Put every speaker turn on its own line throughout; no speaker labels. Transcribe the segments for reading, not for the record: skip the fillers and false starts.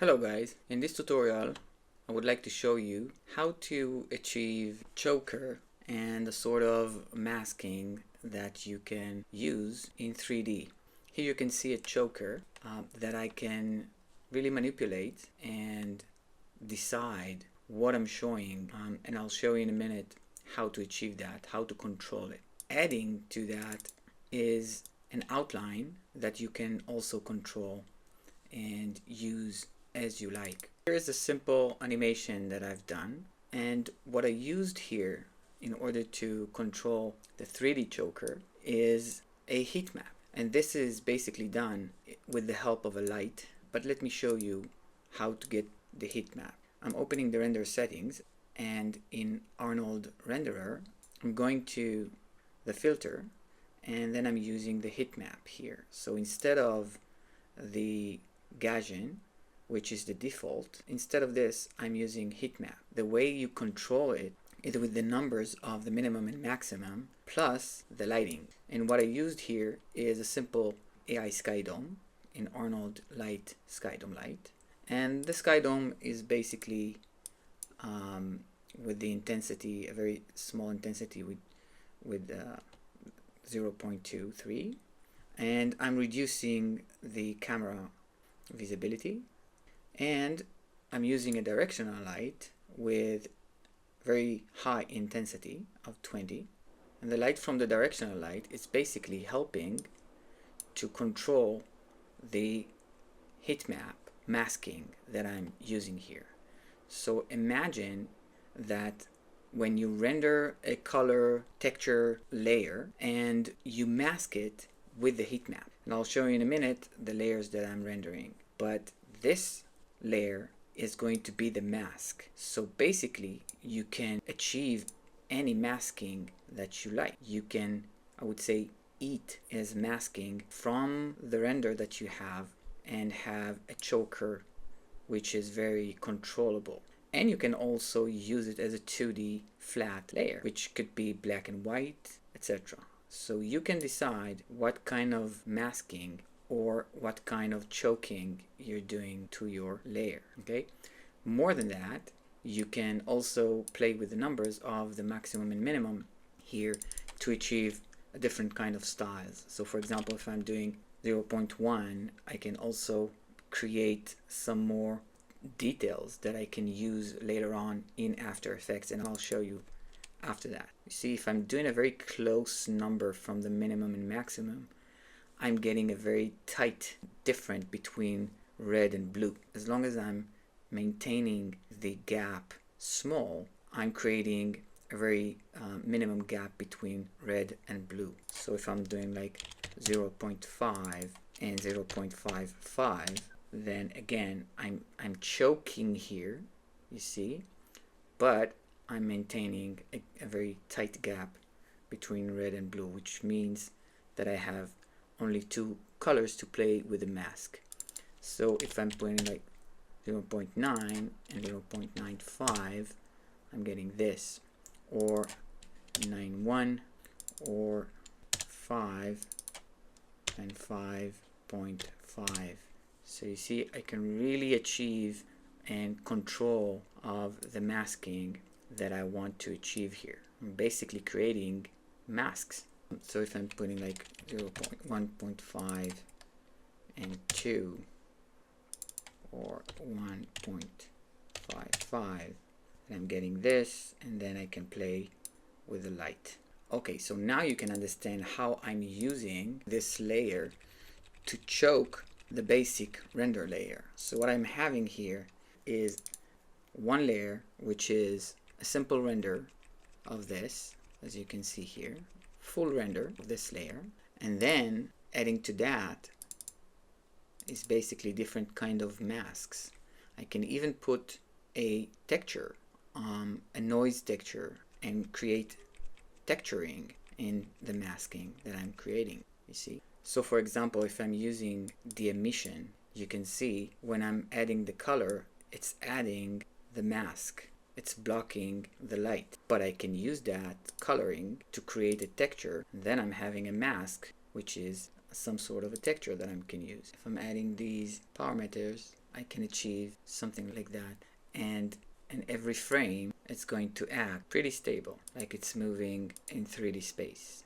Hello guys, in this tutorial I would like to show you how to achieve choker and the sort of masking that you can use in 3D. Here you can see a choker that I can really manipulate and decide what I'm showing, and I'll show you in a minute how to achieve that, how to control it. Adding to that is an outline that you can also control and use as you like. Here is a simple animation that I've done, and what I used here in order to control the 3D choker is a heat map, and this is basically done with the help of a light. But let me show you how to get the heat map. I'm opening the render settings, and in Arnold Renderer I'm going to the filter, and then I'm using the heat map here. So instead of the Gaussian, which is the default, instead of this I'm using HeatMap. The way you control it is with the numbers of the minimum and maximum plus the lighting. And what I used here is a simple AI sky dome in Arnold Light Sky Dome Light. And the sky dome is basically with the intensity, a very small intensity with 0.23, and I'm reducing the camera visibility, and I'm using a directional light with very high intensity of 20, and the light from the directional light is basically helping to control the heat map masking that I'm using here. So imagine that when you render a color texture layer and you mask it with the heat map, and I'll show you in a minute the layers that I'm rendering, but this layer is going to be the mask. So basically you can achieve any masking that you like. You can, I would say, eat as masking from the render that you have and have a choker which is very controllable. And you can also use it as a 2D flat layer, which could be black and white, etc. So you can decide what kind of masking or what kind of choking you're doing to your layer. Okay. More than that, you can also play with the numbers of the maximum and minimum here to achieve a different kind of styles. So for example, if I'm doing 0.1, I can also create some more details that I can use later on in After Effects, and I'll show you after that. You see, if I'm doing a very close number from the minimum and maximum, I'm getting a very tight difference between red and blue. As long as I'm maintaining the gap small, I'm creating a very minimum gap between red and blue. So if I'm doing like 0.5 and 0.55, then again I'm choking here, you see, but I'm maintaining a very tight gap between red and blue, which means that I have only two colors to play with the mask. So if I'm putting like 0.9 and 0.95, I'm getting this, or 9.1 or 5 and 5.5. So you see, I can really achieve and control of the masking that I want to achieve here. I'm basically creating masks. So if I'm putting like 1.5 and 2 or 1.55, I'm getting this, and then I can play with the light. Okay, so now you can understand how I'm using this layer to choke the basic render layer. So what I'm having here is one layer, which is a simple render of this, as you can see here, full render of this layer, and then adding to that is basically different kind of masks. I can even put a texture, a noise texture, and create texturing in the masking that I'm creating, you see. So for example, if I'm using the emission, you can see when I'm adding the color, it's adding the mask. It's blocking the light. But I can use that coloring to create a texture. Then I'm having a mask, which is some sort of a texture that I can use. If I'm adding these parameters, I can achieve something like that. And in every frame, it's going to act pretty stable, like it's moving in 3D space.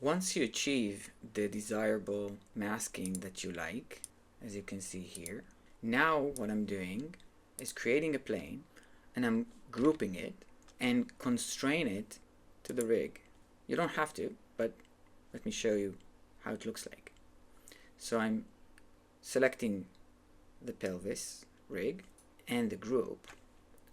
Once you achieve the desirable masking that you like, as you can see here, now what I'm doing is creating a plane, and I'm grouping it and constrain it to the rig. You don't have to, but let me show you how it looks like. So I'm selecting the pelvis rig and the group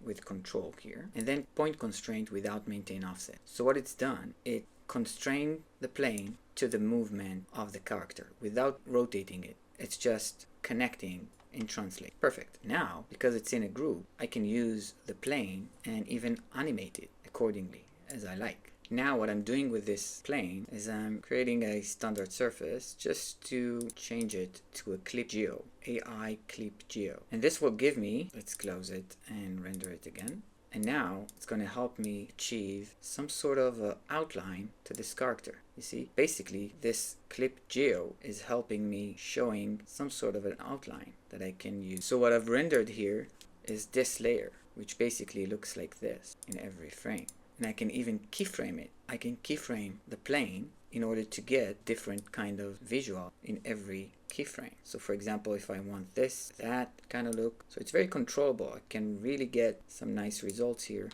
with control here, and then point constraint without maintain offset. So what it's done, it constrained the plane to the movement of the character without rotating it. It's just connecting and translate. Perfect. Now, because it's in a group, I can use the plane and even animate it accordingly as I like. Now what I'm doing with this plane is I'm creating a standard surface just to change it to a clip geo, AI clip geo. And this will give me, let's close it and render it again. And now it's going to help me achieve some sort of outline to this character. You see, basically this clip geo is helping me showing some sort of an outline that I can use. So what I've rendered here is this layer, which basically looks like this in every frame. And I can even keyframe it. I can keyframe the plane in order to get different kind of visual in every keyframe. So for example, if I want this, that kind of look, so it's very controllable. I can really get some nice results here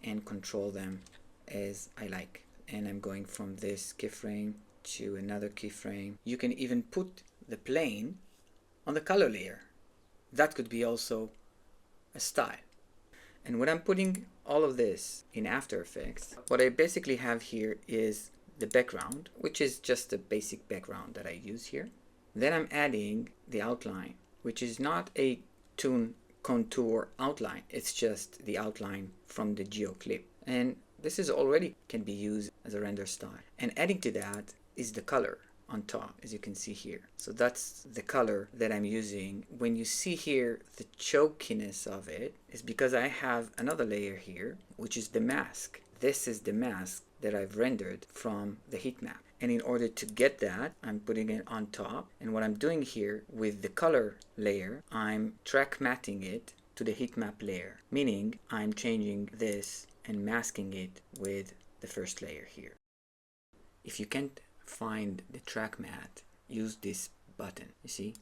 and control them as I like. And I'm going from this keyframe to another keyframe. You can even put the plane on the color layer. That could be also a style. And when I'm putting all of this in After Effects, what I basically have here is the background, which is just a basic background that I use here. Then I'm adding the outline, which is not a toon contour outline. It's just the outline from the geo clip. And this is already can be used as a render style. And adding to that is the color on top, as you can see here. So that's the color that I'm using. When you see here the chokiness of it is because I have another layer here, which is the mask. This is the mask that I've rendered from the heat map. And in order to get that, I'm putting it on top. And what I'm doing here with the color layer, I'm track matting it to the heat map layer, meaning I'm changing this and masking it with the first layer here. If you can't find the track mat, use this button. You see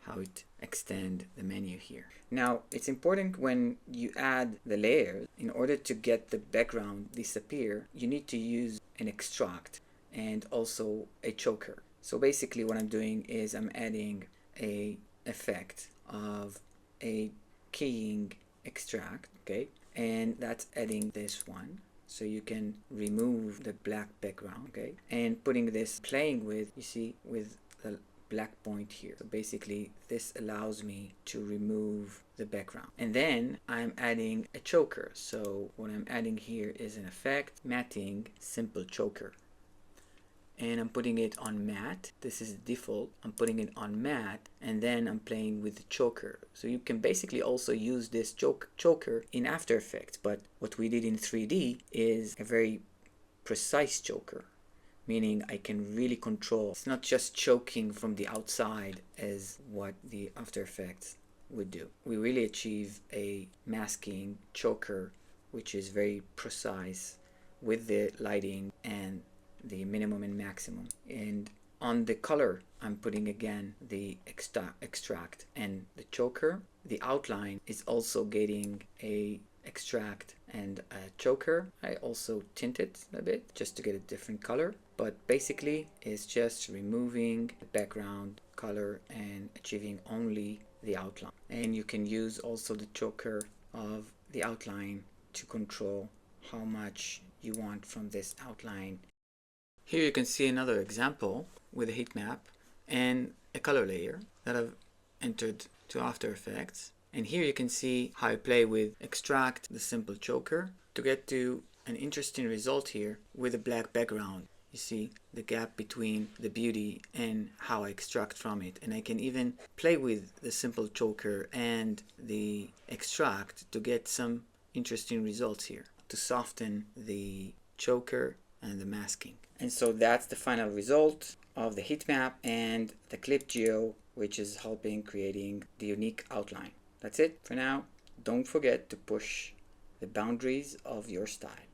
how it extends the menu here. Now it's important when you add the layers, in order to get the background disappear, you need to use an extract and also a choker. So basically what I'm doing is I'm adding a effect of a keying extract, okay, and that's adding this one. So you can remove the black background, okay, and putting this, playing with, you see, with the black point here. So basically this allows me to remove the background. And then I'm adding a choker. So what I'm adding here is an effect, matting, simple choker. And I'm putting it on matte. This is default. I'm putting it on matte, and then I'm playing with the choker. So you can basically also use this choker in After Effects, but what we did in 3D is a very precise choker, meaning I can really control. It's not just choking from the outside as what the After Effects would do. We really achieve a masking choker which is very precise with the lighting and the minimum and maximum. And on the color, I'm putting again the extract and the choker. The outline is also getting a extract and a choker. I also tint it a bit just to get a different color, but basically it's just removing the background color and achieving only the outline. And you can use also the choker of the outline to control how much you want from this outline. Here you can see another example with a heat map and a color layer that I've entered to After Effects. And here you can see how I play with extract, the simple choker, to get to an interesting result here with a black background. You see the gap between the beauty and how I extract from it. And I can even play with the simple choker and the extract to get some interesting results here, to soften the choker and the masking. And so that's the final result of the heat map and the clip geo which is helping creating the unique outline. That's it for now. Don't forget to push the boundaries of your style.